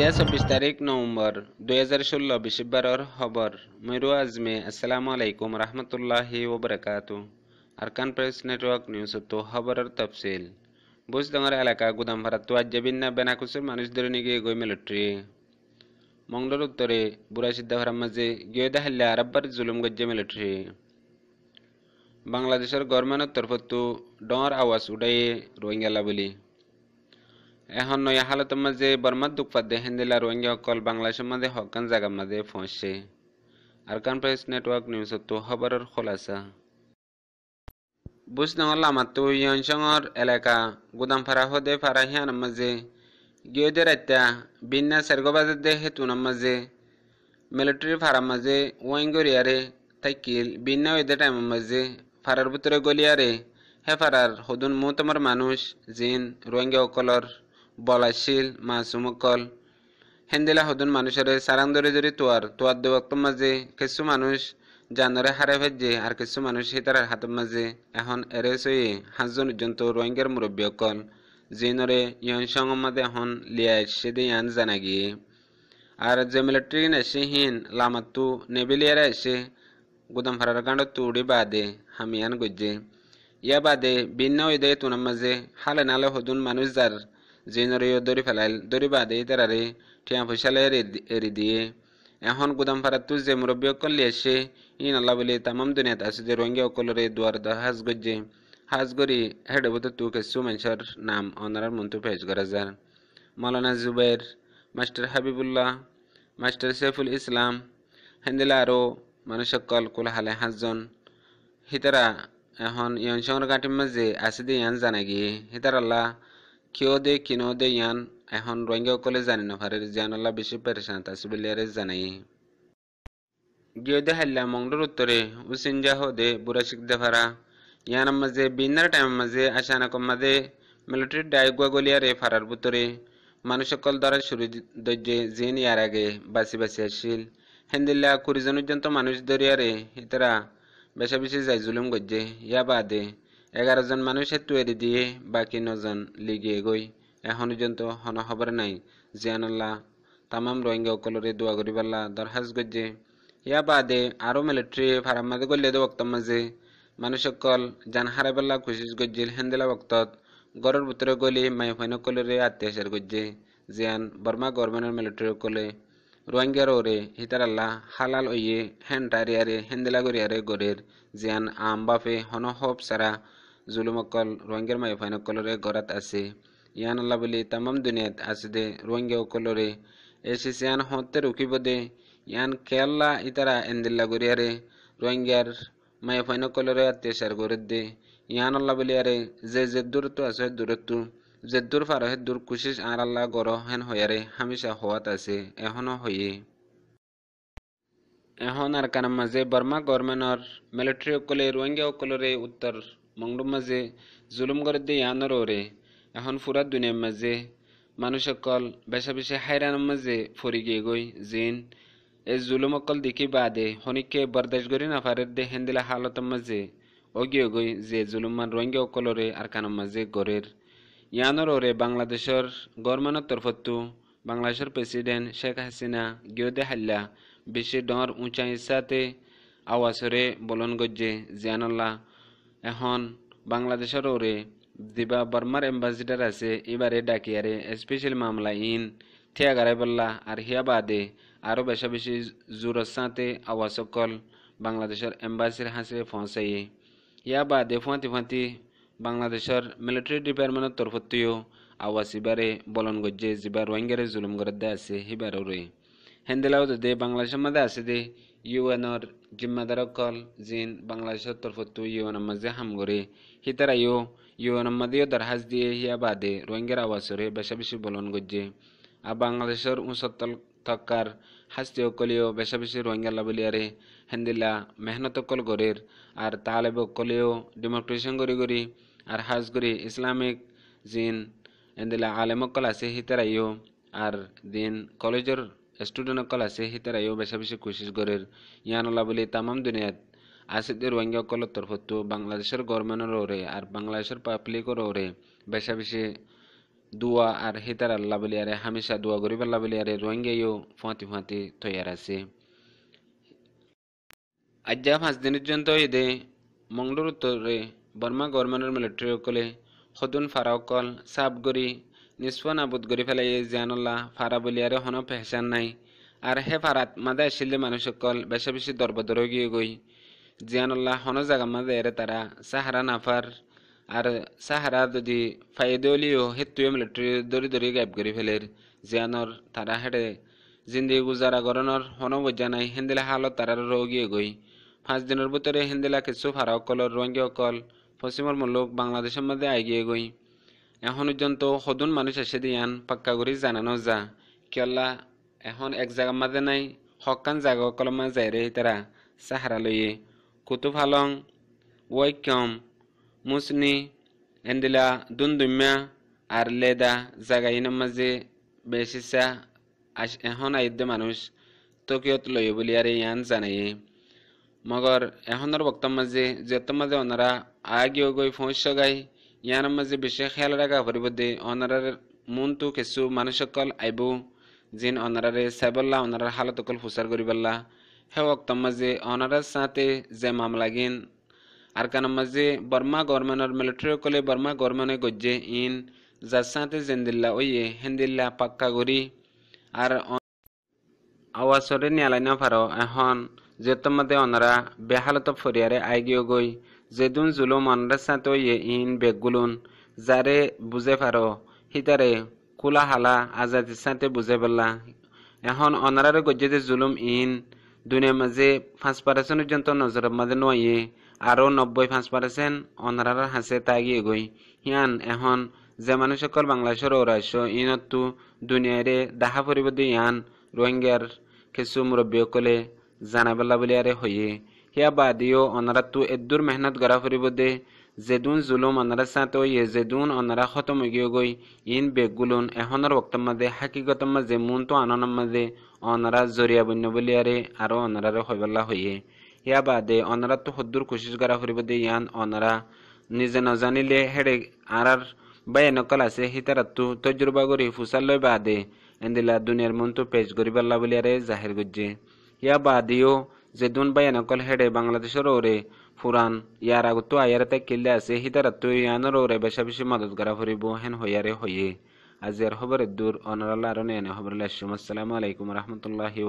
আজ্জা ২৬ তারিখ নভেম্বর ২০১৬ বৃহস্পতিবারর খবর ময়ূর আজমে আসসালামু আলাইকুম রহমতুল্লাহি ওবরাকাতু আরকান প্রেস নেটওয়ার্ক নিউজ তো খবরের তফসিল বুজদঙ্গর এলাকা গুদামপাড়া তো আজ্জাবিন্না বেনাকুসের মানুষ ধরে নিয়ে গিয়ে গই মিলিটারি মংডর উত্তরে বুড়া সিদ্ধাভার মাঝে গিয়ে দেখাল্লা আরব্বার জুলুম গজ্জে মিলিটারি বাংলাদেশের গভর্নমেন্টের তরফতো ডর আওয়াজ উঠাইয়ে রোহিঙ্গালা বলি এখন নয়া হালতের মাঝে বর্মার দুঃখপাদ্যে হেন্দিলা রোহিঙ্গা সকল বাংলাদেশের মাঝে হকান জায়গার মাঝে পৌঁছছে আরকান প্রেস নেটওয়ার্ক নিউজ তো খবরের খোলাসা বুঝনগর লামাতো ইয়নসংর এলাকা গুদামপাড়া হদে পাড়া হিয়ানের মাঝে গিয়ে রাত্তা বিন্না সেরগোবাজের দে হেতুনের মাঝে মিলিটারি ফাড়ার মাঝে ওয়াইঙ্গরিয়ারে থাইকিল বিন্না ওইদের টাইমের মাঝে ফাড়ার ভিতরে গলিয়ারে হে ফাড়ার হদুন মুতমর মানুষ জিন রোহিঙ্গা সকলর বলাশীল মাসুমকল হেন্দিলা হদুন মানুষের সারাং ধরে ধরে তোয়ার দেওয়ার মাঝে কিছু মানুষ জানরে হারে ভেজে আর কিছু মানুষ হিতার হাতের মাঝে এখন এরে সয়ে 5জন পর্যন্ত রোহিঙ্গার মুরব্বী অকল জিনরে ইয়ন সংমাদে এখন লিয়াই সেদে ইয়ান জানা গিয়ে আর যে মিলিটারি এসে হিন লামাতু নেবিলিয়ারা এসে গুদাম ফারার কাণ্ড তুড়ি বাদে হামিয়ান গজ্জে ইয়া বাদে ভিন্ন ওইদে তুনার মাঝে হালে নালে হদুন মানুষ যার জিনরে দড়ি ফেলাইল দড়ি বাদে তারারে ঠিয়া ফসালে এরি দিয়ে এখন গুদাম ফারাতু যে মুরব্বী অকল লিয়েছে ইন আল্লাহ বলে তামাম দুনিয়াত আছে যে রোহিঙ্গা অকলরে দুয়ার হাজ গজ্জে হাজ গরি হেডবত তু কিছু মানুষের নাম অনারার মন্তু পেশ করা যার মৌলানা জুবাইর মাস্টার হাবিবুল্লাহ মাস্টার সৈফুল ইসলাম হেন্দিলা আরও মানুষ সকল কুলহালে 5জন হিতারা এখন ইয়ন শহর গাঁটির মাঝে আছে দিয়ে ইয়ান জানা গিয়ে হিতার আল্লাহ কিয় দে কিনো দে ইয়ান এখন রোহিঙ্গা সকলে জানি না পারে জান আল্লাহ বেশি পেরেশান আছে বলিয়ারে জানাই গিয়ে দে হাল্লা মংডুর উত্তরে উসিনজা হদে বুড়া শিখদে ভাড়া ইয়ানের মাঝে বিন্নার টাইমের মাঝে আসানাকম মাঝে মিলিটারি ডাইগুয়া গলিয়ারে ফারার ভিতরে মানুষ সকল দ্বারা শুরু দৈর্যে জিন ইয়ার আগে বাসি বাসি আসিল হেন্দিল্লা 20 জন পর্যন্ত মানুষ দরিয়ারে হিতারা বেশা বেশি যাই জুলুম গজ্জে ইয়া বাদে 11 জন মানুষ হেতু এরি দিয়ে বাকি 9 জন লিগিয়ে গই এখন পর্যন্ত হন খবর নাই জিয়ানুল্লাহ তামাম রোহিঙ্গা সকলরে দোয়া করি পাল্লা দরখাস গজ্জে ইয়া বাদে আরো মিলিটারি ফারার মাঝে গল্লে দে বক্তর মাঝে মানুষ সকল জান হারাই পাল্লা খুশিস গজ্জিল হেন্দিলা বক্তত গড়ের ভিতরে গলি মাই ফাইন কলরে অত্যাচার গজ্জে জিয়ান বর্মা গভর্নমেন্টের মিলিটারি কলে রোহিঙ্গার ওরে হিতার আল্লাহ হালাল ওইয়ে হেন্টারিয়ারে হেন্দিলা গরিয়ারে গরের জিয়ান আম বাফে হন হব সারা জুলুমকল রোহিঙ্গার মাই ফাইন কলরে গড়াত আছে ইয়ান আল্লাহ বলি তামাম দুনিয়াত আছে দে রোহিঙ্গা কলরে এসে সিয়ান হতে রুকিব দে ইয়ান কেল্লা ইতারা এন্দিল্লা গরিয়ারে রোহিঙ্গার মাই ফাইন কলরে অত্যাচার গরের দে ইয়ান আল্লাহ বলি আরে যে দূরত্ব আছে দূরত্ব যে দূর ফার হে দূর কুশিস আর আল্লাহ গর হেন হয়ারে হামেশা হওয়াত আছে এখনো হইয়ে এখন আর কানার মাঝে বর্মা গভর্নমেন্টর মিলিটারি সকলে রোহিঙ্গা সকলরে উত্তর মংডুর মাঝে জুলুম করে দিয়ে ইয়ানোর ওরে এখন পুরা দুনিয়ার মাঝে মানুষ সকল বেশা বেশি হাইরানের মাঝে ফরি গিয়ে গই জিন এই জুলুম সকল দেখি বাদে হনিকে বরদাস্ত করি না পারে দে হেন্দিলা হালতের মাঝে অগিয়ে গই যে জুলুমান রোহিঙ্গা সকলরে আর কানার মাঝে গড়ের ইয়ানোর ওরে বাংলাদেশের গভর্নমেন্টের তরফতো বাংলাদেশের প্রেসিডেন্ট শেখ হাসিনা গিয়ে হাল্লা বেশি ডর উঁচাই সাথে আওয়াজরে বলন গজ্জে জিয়ানুল্লাহ এখন বাংলাদেশের ওরে দিবা বর্মার এম্বাসিডার আছে এবারে ডাকিয়ারে স্পেশাল মামলা ইন থিয়া গারাই বললা আর হিয়া বাদে আরও বেশা বেশি জোরের সাথে আওয়াজ সকল বাংলাদেশের এম্বাসির হাসে পৌঁছাই ইয়া বাদে ফাঁতি ফাঁতি বাংলাদেশের মিলিটারি ডিপার্টমেন্টের তরফতেও আওয়াজ এবারে বলন গজ্জে যেবার রোহিঙ্গারে জুলুম করে দে আছে হিবারও রয়ে হেন্দিলাও দে বাংলাদেশের মাঝে আছে দে ইউএনর জিম্মাদার কল জিন বাংলাদেশের তরফতো ইউএনের মাঝে হাম করে হিতারাইও ইউএনের মাঝেও দরখাস্ত দিয়ে হিয়া বাদে রোহিঙ্গার আওয়াজরে বেশা বেশি বলন গজ্জে আর বাংলাদেশের উঁচতল থকার হাস্তি অকলিও বেশা বেশি রোহিঙ্গা লাবলিয়ারে হেন্দিলা মেহনত অকল গরের আর তালেব অকলেও ডেমোক্রেশন করি আর হাজ করি ইসলামিক জিন হেন্দিলা আলেম অকল আছে হিতারাইও আর দিন কলেজের স্টুডেন্ট অকল আছে হিতারাইও বেশা বেশি কোশিশ গরের ইয়ানুল্লাহ বলি তামাম দুনিয়াত আছে দে রোহিঙ্গা অকলের তরফতো বাংলাদেশের গভর্নমেন্টের ওরে আর বাংলাদেশের পাবলিকের ওরে বেশা বেশি dua আর হিতার আল্লাহ বলি আরে হামেশা দোয়া করিব আল্লাহ বলি আরে রোহিঙ্গাইও ফাঁতি ফাঁতি তৈয়ার আছে আজ্জা 5 দিনের জন্য ঈদে মঙ্গলুর উত্তরে বর্মা গভর্নমেন্টের মিলিটারি সকলে সদুন ফারাওকল সাবগরি নিষ্প নাবুদ গরি ফেলাই জিয়ানুল্লাহ ফারা বলি আরে হন পেহচান নাই আর হে ফারাত মাদা আসলে মানুষ সকল বেশা বেশি দরবদর গিয়ে গই জিয়ানুল্লাহ হন জাগা মাদে এরে তারা সাহারা নাফার আর সাহারা যদি ফাইদলিও হেতুয়ে মিলিটারি দরি দরি গাইব করি ফেলের জিয়ানর তারা হেডে জিন্দিগি গুজারা গরনর হন বজ্জা নাই হেন্দিলা হালত তারার রোগিয়ে গই 5 দিনের ভিতরে হিন্দিলা কিছু ফারা অকলর রোহিঙ্গা অকল পশ্চিমর মুলুক বাংলাদেশের মধ্যে আইগিয়ে গই এখন পর্যন্ত সদুন মানুষ এসে দিয়ান পাক্কা করে জানানো যা কিয়ল্লা এখন এক জায়গার মাঝে নাই হকান জায়গা অকলের মাঝে যাই রে তারা সাহারা লইয়ে কুতুব হালং ওয়াইকম মুসনি এন্দিলা দুমদুমিয়া আর লেদা জায়গাইনের মাঝে বেশিসা এখন আইদ্য মানুষ তকিয়ত লইয়ে বলি আর ইয়ান জানাইয়ে মগর এখনের বক্তব্য মাঝে যত মাঝে ওনারা আগিয়ে গই ফোঁস গাই ইয়ার মাঝে বেশি খেয়াল রাখা পরিব দে ওনারার মনটো কিছু মানুষ সকল আইব জিন ওনারারে সাইবল্লা ওনারার হালত অকল ফুসার করিবাল্লা হে বক্তব্য মাঝে ওনারার সাথে যে মামলা গিন আর কান মাঝে বর্মা গভর্নমেন্টের মিলিটারি সকলে বর্মা গভর্নমেন্টে গজ্জে ইন যার সাথে জেন্দিল্লা ওইয়ে হেন্দিল্লা পাক্কা করি আর আওয়াজরে নিয়ালাই না পারো এখন যেতম মধ্যে ওনারা বেহালত ফরিয়ারে আইগিয়ে গই যেদুন জুলুম ওনার সাথে ইয়ে ইন বেগুলুন যারে বুঝে পারো হিতারে কুলা হালা আজাদির সাথে বুঝে পেলা এখন ওনারারে গজ্জেতে জুলুম ইন দুনিয়ার মাঝে 5% পর্যন্ত নজরের মাঝে নয়ে আরও 95% ওনারার হাসে তাগিয়ে গই হিয়ান এখন যে মানুষ সকল বাংলাদেশের ঔরাস্য ইনতো দুনিয়ারে দেখা পরিবর্তে ইয়ান রোহিঙ্গার কিছু মুরব্বী সকলে জানাবেলা বলে আরে হইয়ে হিয়া বাদিও ওনারা তো এদুর মেহনত করা ফুরিব দে যেদুন জুলুম ওনারা সাথে হইয়ে যেদুন ওনারা খতম হইয়ে গই ইন বেগুলুন এখনের বক্তব্য মাঝে হাকিগত মাঝে মন তো আনন্দ মাঝে ওনারা জরিয়া বন্য বলে আরে আরো ওনারা হইবেলা হইয়ে হিয়া বাদে ওনারা তো হদ্দুর কোশিশ করা ফুরিব দে ইয়ান ওনারা নিজে নজানিলে হেডে আর বাই নকল আছে হিতারাতু তজরুবা করি ফুসাল লই বাদে এন্দিলা দুনিয়ার মন তো পেশ করিবাল্লা বলে আরে জাহির গজ্জে ইয়া বাদিও যেদুন বাই নকল হেডে বাংলাদেশের ওরে ফুরান ইয়ার আগতো আয়ারতে কিল্লে আছে হিতারাতু ইয়ানোর ওরে বেশা বেশি মদত করা ফুরিব হেন হইয়ারে হইয়ে আজিয়ার খবর দূর অনারাল্লাহ আরো নেনে খবর আসসালামু আলাইকুম রহমতুল্লাহি